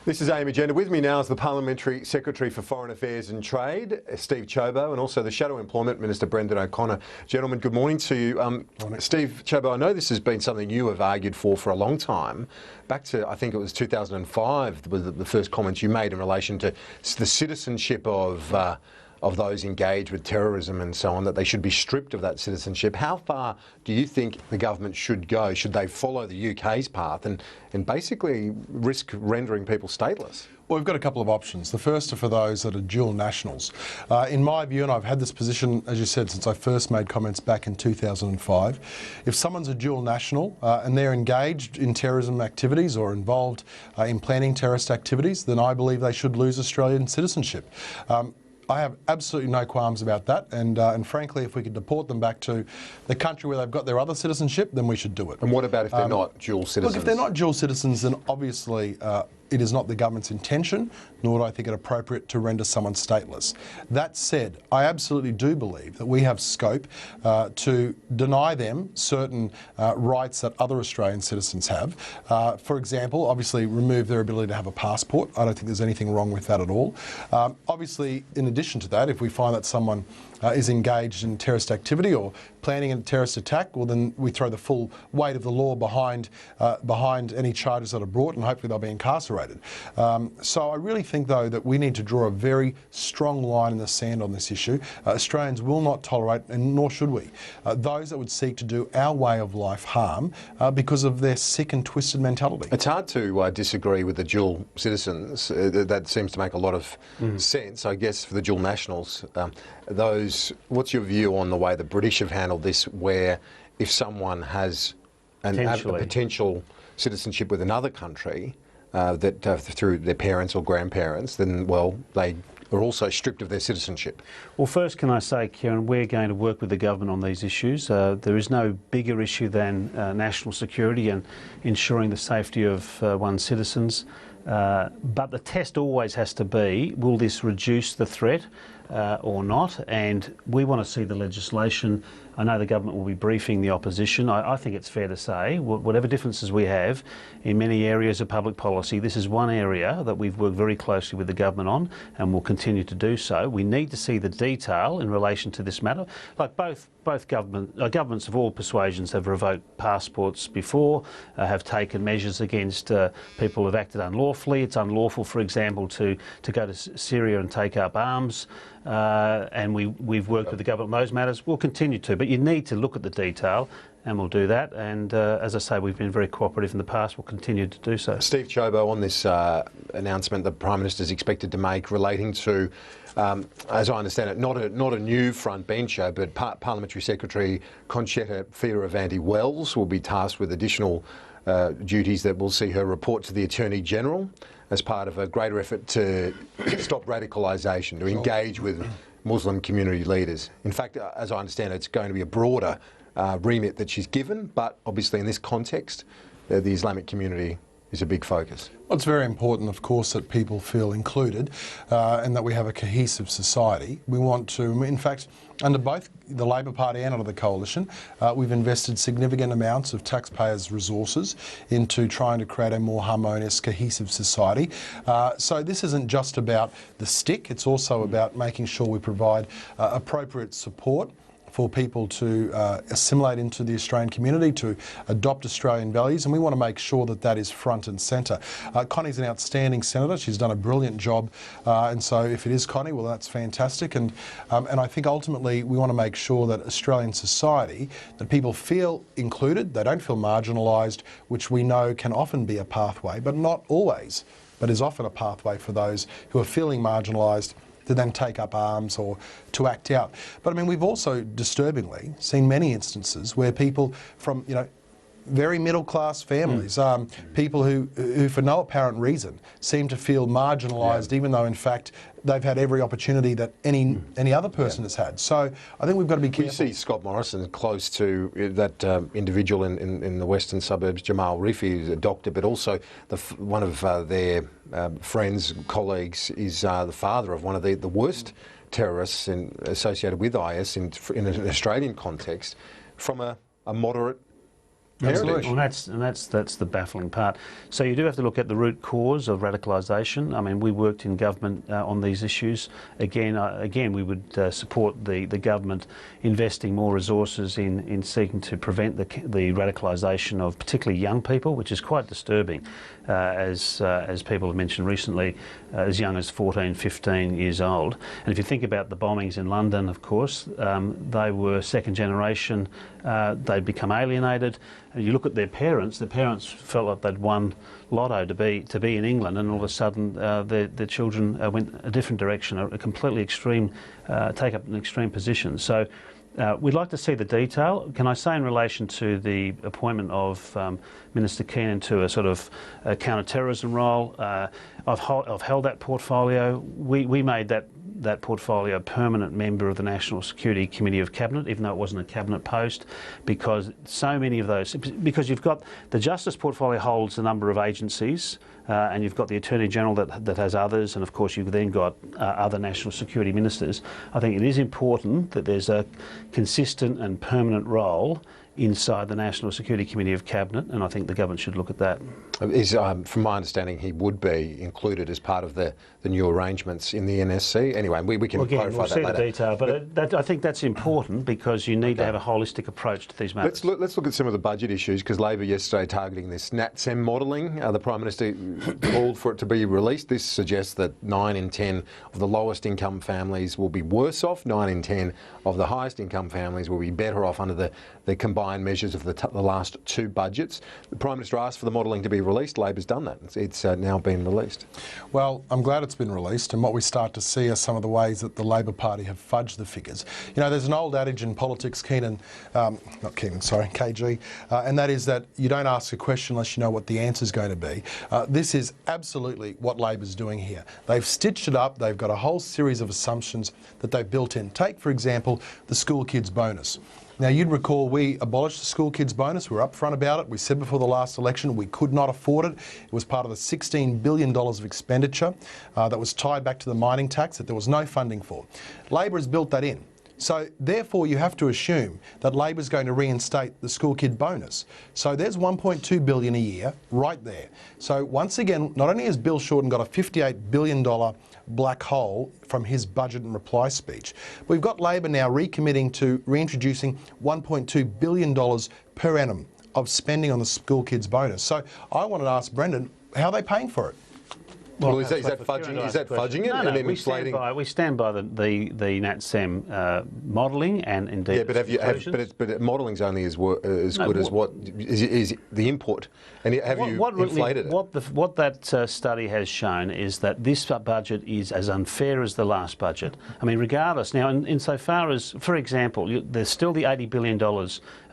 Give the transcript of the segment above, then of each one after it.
This is AM Agenda. With me now is the Parliamentary Secretary for Foreign Affairs and Trade, Steve Ciobo, and also the Shadow Employment Minister, Brendan O'Connor. Gentlemen, good morning to you. Steve Ciobo, I know this has been something you have argued for a long time. Back to, I think it was 2005, was the first comments you made in relation to the citizenship of those engaged with terrorism and so on, that they should be stripped of that citizenship. How far do you think the government should go? Should they follow the UK's path and basically risk rendering people stateless? Well, we've got a couple of options. The first are for those that are dual nationals. In my view, and I've had this position, as you said, since I first made comments back in 2005, if someone's a dual national and they're engaged in terrorism activities or involved in planning terrorist activities, then I believe they should lose Australian citizenship. I have absolutely no qualms about that, and frankly, if we could deport them back to the country where they've got their other citizenship, then we should do it. And what about if they're not dual citizens? Look, if they're not dual citizens, then obviously it is not the government's intention, nor do I think it appropriate to render someone stateless. That said, I absolutely do believe that we have scope to deny them certain rights that other Australian citizens have. For example, obviously remove their ability to have a passport. I don't think there's anything wrong with that at all. Obviously, in addition to that, if we find that someone is engaged in terrorist activity or planning a terrorist attack, well then we throw the full weight of the law behind any charges that are brought, and hopefully they'll be incarcerated. So I really think though that we need to draw a very strong line in the sand on this issue. Australians will not tolerate, and nor should we, those that would seek to do our way of life harm because of their sick and twisted mentality. It's hard to disagree with the dual citizens. That seems to make a lot of sense, I guess, for the dual nationals. What's your view on the way the British have handled this, where if someone has a potential citizenship with another country through their parents or grandparents, then, well, they are also stripped of their citizenship? Well, first, can I say, Kieran, we're going to work with the government on these issues. There is no bigger issue than national security and ensuring the safety of one's citizens. But the test always has to be, will this reduce the threat or not? And we want to see the legislation. I know the government will be briefing the opposition. I think it's fair to say, whatever differences we have in many areas of public policy, this is one area that we've worked very closely with the government on and will continue to do so. We need to see the detail in relation to this matter. Like both governments of all persuasions have revoked passports before, have taken measures against people who have acted unlawfully. It's unlawful, for example, to go to Syria and take up arms. And we've worked with the government on those matters. We'll continue to, but you need to look at the detail, and we'll do that. And as I say, we've been very cooperative in the past. We'll continue to do so. Steve Ciobo, on this announcement the Prime Minister is expected to make relating to, as I understand it, not a new frontbencher, but Parliamentary Secretary Concetta Fierravanti-Wells will be tasked with additional duties that will see her report to the Attorney General as part of a greater effort to stop radicalisation, to engage with Muslim community leaders. In fact, as I understand it, it's going to be a broader remit that she's given, but obviously in this context, the Islamic community is a big focus. Well, it's very important, of course, that people feel included and that we have a cohesive society. We want to, in fact, under both the Labor Party and under the Coalition, we've invested significant amounts of taxpayers' resources into trying to create a more harmonious, cohesive society. So this isn't just about the stick, it's also about making sure we provide appropriate support for people to assimilate into the Australian community, to adopt Australian values, and we want to make sure that that is front and centre. Connie's an outstanding senator. She's done a brilliant job, and so if it is Connie, well, that's fantastic. And I think ultimately we want to make sure that Australian society, that people feel included, they don't feel marginalised, which we know can often be a pathway, but not always, but is often a pathway for those who are feeling marginalised to then take up arms or to act out. But I mean, we've also disturbingly seen many instances where people from, very middle-class families, people who for no apparent reason seem to feel marginalised, even though in fact they've had every opportunity that any other person has had. So I think we've got to be careful. We see Scott Morrison close to that individual in the western suburbs, Jamal Rifi, who's a doctor, but also one of their friends, colleagues, is the father of one of the worst terrorists associated with IS in an Australian context, from a moderate Absolutely. heritage. Well, that's the baffling part. So you do have to look at the root cause of radicalisation. I mean, we worked in government on these issues. Again, we would support the government investing more resources in seeking to prevent the radicalisation of particularly young people, which is quite disturbing, as people have mentioned recently, as young as 14, 15 years old. And if you think about the bombings in London, of course, they were second generation. They'd become alienated. And you look at their parents felt like they'd won lotto to be in England, and all of a sudden their children went a different direction, a completely extreme, take up an extreme position. So we'd like to see the detail. Can I say in relation to the appointment of Minister Keenan to a sort of counter-terrorism role, I've held that portfolio. We made that portfolio a permanent member of the National Security Committee of Cabinet, even though it wasn't a cabinet post, because so many of those, because you've got the Justice portfolio holds a number of agencies, and you've got the Attorney General that has others, and of course you've then got other national security ministers. I think it is important that there's a consistent and permanent role inside the National Security Committee of Cabinet, and I think the government should look at that. From my understanding, he would be included as part of the new arrangements in the NSC. Anyway, we can clarify we'll that see later. the detail, but I think that's important because you need to have a holistic approach to these matters. Let's look at some of the budget issues, because Labor yesterday targeting this NatSem modelling. The Prime Minister called for it to be released. This suggests that 9 in 10 of the lowest income families will be worse off. 9 in 10 of the highest income families will be better off under the combined measures of the last two budgets. The Prime Minister asked for the modelling to be released. Labor's done that. It's now been released. Well, I'm glad it's been released, and what we start to see are some of the ways that the Labor Party have fudged the figures. You know, there's an old adage in politics, KG, and that is that you don't ask a question unless you know what the answer is going to be. This is absolutely what Labor's doing here. They've stitched it up. They've got a whole series of assumptions that they've built in. Take, for example, the school kids bonus. Now, you'd recall we abolished the school kids bonus. We were upfront about it. We said before the last election we could not afford it. It was part of the $16 billion of expenditure that was tied back to the mining tax that there was no funding for. Labor has built that in. So therefore you have to assume that Labor's going to reinstate the school kid bonus. So there's $1.2 billion a year right there. So once again, not only has Bill Shorten got a $58 billion black hole from his budget and reply speech, we've got Labor now recommitting to reintroducing $1.2 billion per annum of spending on the school kids bonus. So I wanted to ask Brendan, how are they paying for it? Well, is that fudging it No, and then we inflating? we stand by the NatSem modelling and indeed. Yeah, but modelling's only as good as what is the input. And have you inflated it? What that study has shown is that this budget is as unfair as the last budget. I mean, regardless. Now, insofar as, for example, there's still the $80 billion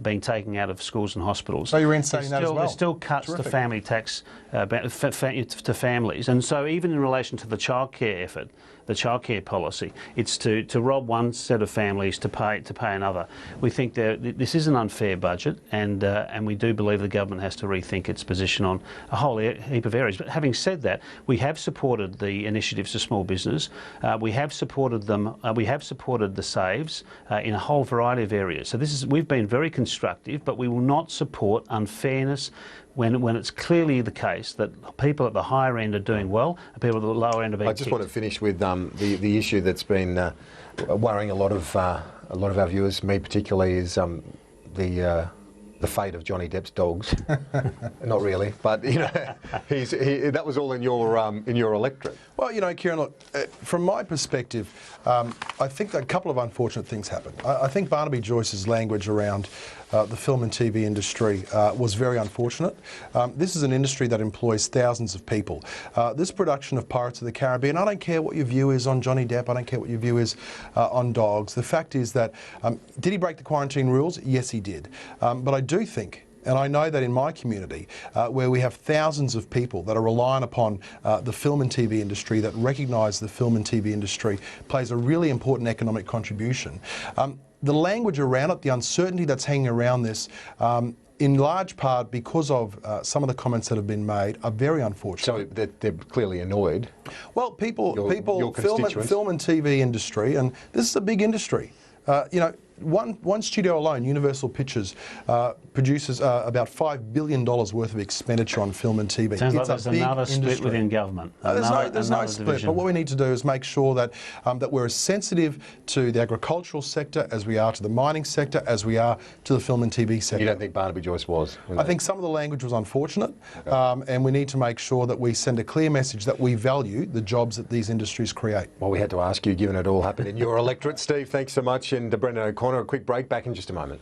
being taken out of schools and hospitals. So you're reinstating that as well? There's still cuts to family tax to families, and so even in relation to the childcare effort, the childcare policy, it's to rob one set of families to pay another. We think that this is an unfair budget, and we do believe the government has to rethink its position on a whole heap of areas. But having said that, we have supported the initiatives to small business. We have supported them. We have supported the saves in a whole variety of areas. So we've been very constructive, but we will not support unfairness when it's clearly the case that people at the higher end are doing well and people at the lower end are being I just want to finish with the issue that's been worrying a lot of our viewers, me particularly, is the fate of Johnny Depp's dogs. Not really, but you know, that was all in your electorate. Well, you know, Kieran, look, from my perspective, I think that a couple of unfortunate things happened. I think Barnaby Joyce's language around the film and TV industry was very unfortunate. This is an industry that employs thousands of people. This production of Pirates of the Caribbean, I don't care what your view is on Johnny Depp, I don't care what your view is on dogs. The fact is that, did he break the quarantine rules? Yes, he did. But I do think, and I know that in my community, where we have thousands of people that are relying upon the film and TV industry, that recognise the film and TV industry plays a really important economic contribution. The language around it, the uncertainty that's hanging around this, in large part because of some of the comments that have been made, are very unfortunate. So they're clearly annoyed. Well, your film and TV industry, and this is a big industry. You know, one studio alone, Universal Pictures, produces about $5 billion worth of expenditure on film and TV. Sounds like It's there's a big another split industry. within government. There's no Another split, division. but what we need to do is make sure that that we're as sensitive to the agricultural sector as we are to the mining sector, as we are to the film and TV sector. You don't think Barnaby Joyce was? I think some of the language was unfortunate, and we need to make sure that we send a clear message that we value the jobs that these industries create. Well, we had to ask you, given it all happened in your electorate. Steve, thanks so much. And Brendan O'Connor, a quick break, back in just a moment.